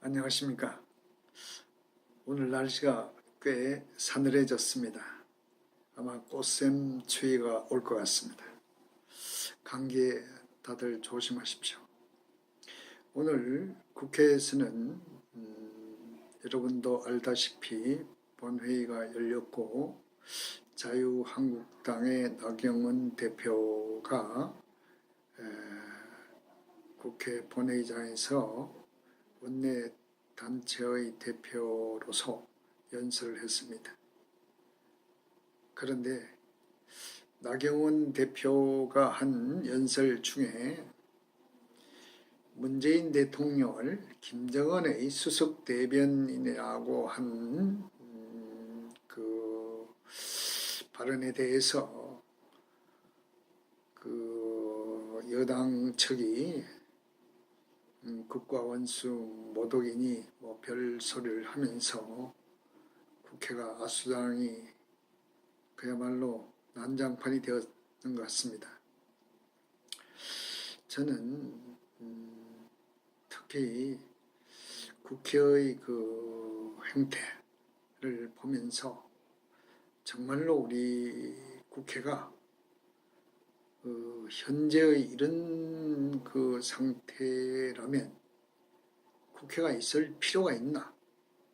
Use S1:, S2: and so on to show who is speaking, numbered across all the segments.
S1: 안녕하십니까. 오늘 날씨가 꽤 사늘해졌습니다. 아마 꽃샘 추위가 올 것 같습니다. 감기에 다들 조심하십시오. 오늘 국회에서는 여러분도 알다시피 본회의가 열렸고 자유한국당의 나경원 대표가 국회 본회의장에서 원내단체의 대표로서 연설을 했습니다. 그런데 나경원 대표가 한 연설 중에 문재인 대통령을 김정은의 수석 대변인이라고 한 그 발언에 대해서 그 여당 측이 극과 원수 모독이니 뭐 별 소리를 하면서 국회가 아수당이 그야말로 난장판이 되었는 것 같습니다. 저는 특히 국회의 그 행태를 보면서 정말로 우리 국회가 현재의 이런 그 상태라면 국회가 있을 필요가 있나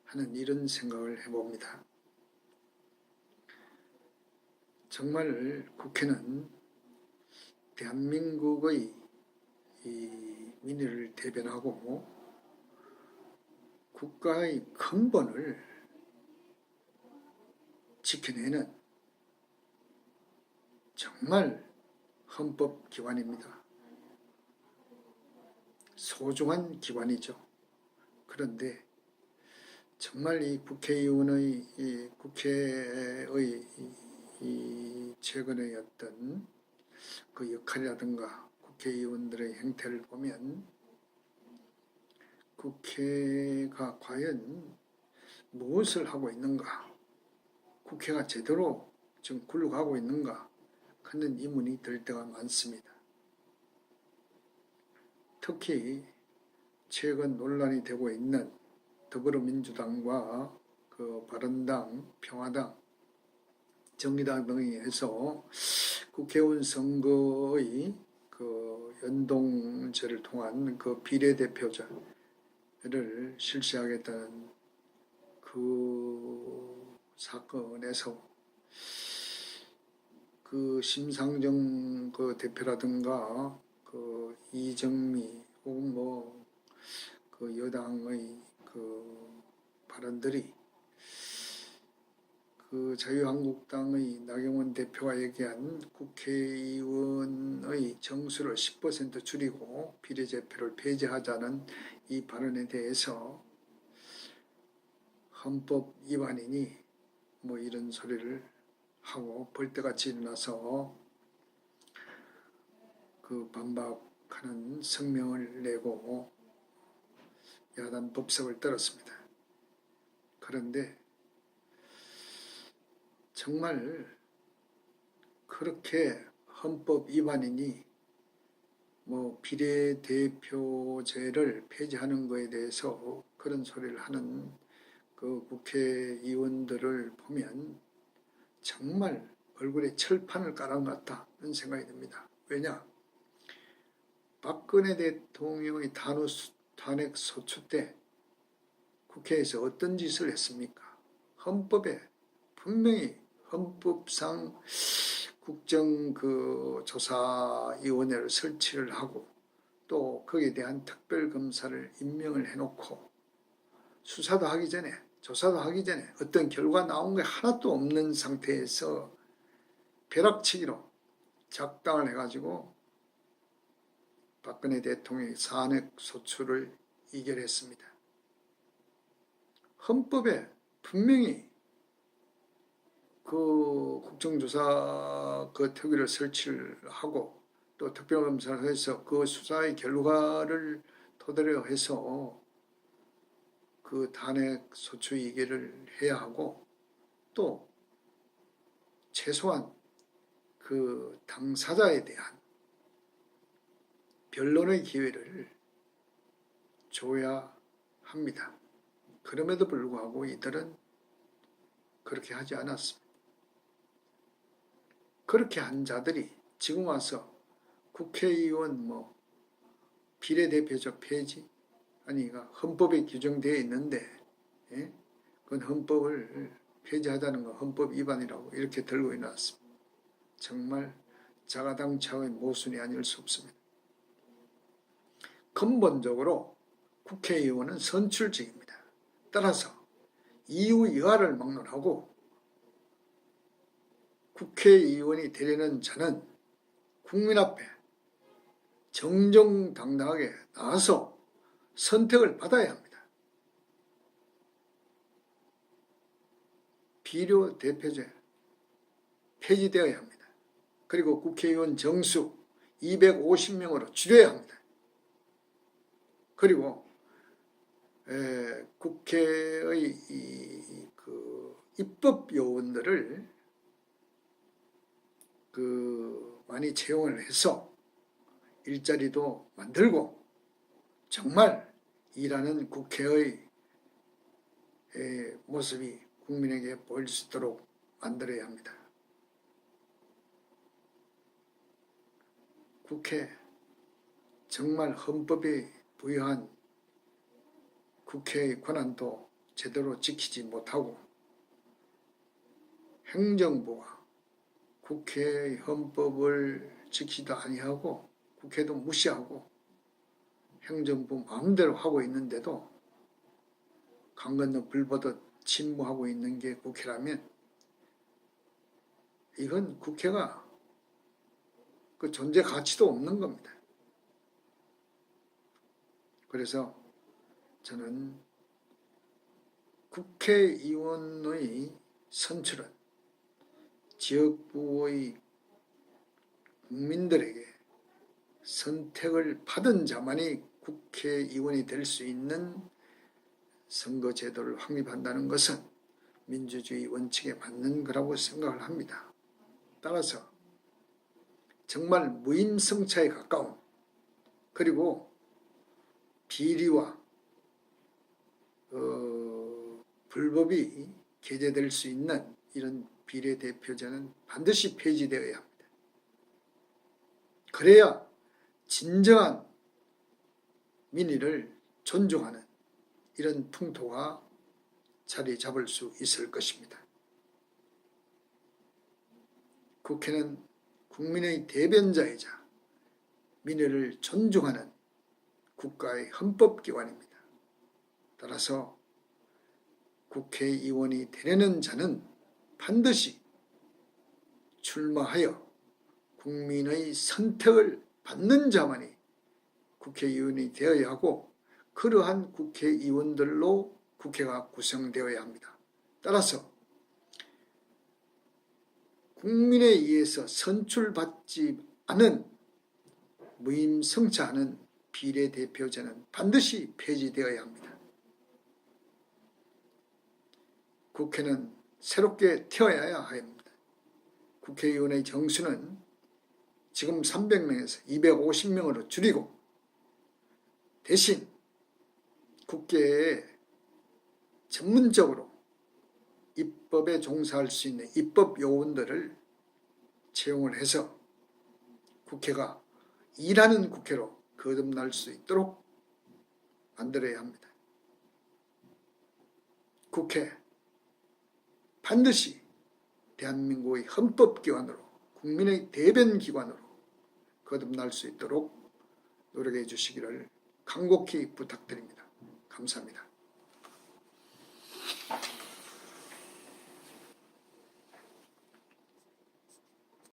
S1: 하는 이런 생각을 해봅니다. 정말 국회는 대한민국의 이 민의를 대변하고 국가의 근본을 지켜내는 정말 헌법기관입니다. 소중한 기관이죠. 그런데 정말 이 국회의원의 국회의 이 최근의 어떤 그 역할이라든가 국회의원들의 행태를 보면 국회가 과연 무엇을 하고 있는가, 국회가 제대로 지금 굴러가고 있는가 하는 의문이 들 때가 많습니다. 특히 최근 논란이 되고 있는 더불어민주당과 그 바른당, 평화당, 정의당 등이 해서 국회의원 선거의 그 연동제를 통한 그 비례대표제를 실시하겠다는 그 사건에서 그 심상정 그 대표라든가 그 이정미 혹은 뭐 그 여당의 그 발언들이 그 자유한국당의 나경원 대표가 얘기한 국회의원의 정수를 10% 줄이고 비례대표를 폐지하자는 이 발언에 대해서 헌법 위반이니 뭐 이런 소리를 하고 벌떼같이 일어나서 그 반박하는 성명을 내고 야단 법석을 떨었습니다. 그런데 정말 그렇게 헌법 위반이니 뭐 비례대표제를 폐지하는 것에 대해서 그런 소리를 하는 그 국회의원들을 보면 정말 얼굴에 철판을 깔은 것 같다는 생각이 듭니다. 왜냐? 박근혜 대통령의 탄핵 소추 때 국회에서 어떤 짓을 했습니까? 헌법에 분명히 헌법상 국정 그 조사위원회를 설치를 하고 또 거기에 대한 특별검사를 임명을 해놓고 수사도 하기 전에 조사도 하기 전에 어떤 결과 나온 게 하나도 없는 상태에서 벼락치기로 작당을 해가지고 박근혜 대통령의 탄핵 소추를 의결했습니다. 헌법에 분명히 그 국정조사 그 특위를 설치를 하고 또 특별검사를 해서 그 수사의 결과를 토대로 해서 그 탄핵 소추 의결을 해야 하고 또 최소한 그 당사자에 대한 변론의 기회를 줘야 합니다. 그럼에도 불구하고 이들은 그렇게 하지 않았습니다. 그렇게 한 자들이 지금 와서 국회의원 비례대표제 폐지, 아니 헌법에 규정되어 있는데, 예? 그건 헌법을 폐지하자는 건 헌법 위반이라고 이렇게 들고 일어났습니다. 정말 자가당착의 모순이 아닐 수 없습니다. 근본적으로 국회의원은 선출직입니다. 따라서 이유 여하를 막론하고 국회의원이 되려는 자는 국민 앞에 정정당당하게 나와서 선택을 받아야 합니다. 비례대표제 폐지되어야 합니다. 그리고 국회의원 정수 250명으로 줄여야 합니다. 그리고 국회의 입법 요원들을 많이 채용을 해서 일자리도 만들고 정말 일하는 국회의 모습이 국민에게 보일 수 있도록 만들어야 합니다. 국회 정말 헌법이 부여한 국회의 권한도 제대로 지키지 못하고 행정부가 국회의 헌법을 지키지도 아니하고 국회도 무시하고 행정부 마음대로 하고 있는데도 강 건너 불 보듯 침묵하고 있는 게 국회라면 이건 국회가 그 존재 가치도 없는 겁니다. 그래서 저는 국회의원의 선출은 지역구의 국민들에게 선택을 받은 자만이 국회의원이 될 수 있는 선거제도를 확립한다는 것은 민주주의 원칙에 맞는 거라고 생각을 합니다. 따라서 정말 무임승차에 가까운, 그리고 비리와 불법이 게재될 수 있는 이런 비례대표제는 반드시 폐지되어야 합니다. 그래야 진정한 민의를 존중하는 이런 풍토가 자리 잡을 수 있을 것입니다. 국회는 국민의 대변자이자 민의를 존중하는 국가의 헌법기관입니다. 따라서 국회의원이 되려는 자는 반드시 출마하여 국민의 선택을 받는 자만이 국회의원이 되어야 하고, 그러한 국회의원들로 국회가 구성되어야 합니다. 따라서 국민에 의해서 선출받지 않은 무임승차하는 비례대표제는 반드시 폐지되어야 합니다. 국회는 새롭게 태어나야 합니다. 국회의원의 정수는 지금 300명에서 250명으로 줄이고 대신 국회에 전문적으로 입법에 종사할 수 있는 입법 요원들을 채용을 해서 국회가 일하는 국회로 거듭날 수 있도록 만들어야 합니다. 국회 반드시 대한민국의 헌법기관으로, 국민의 대변기관으로 거듭날 수 있도록 노력해 주시기를 간곡히 부탁드립니다. 감사합니다.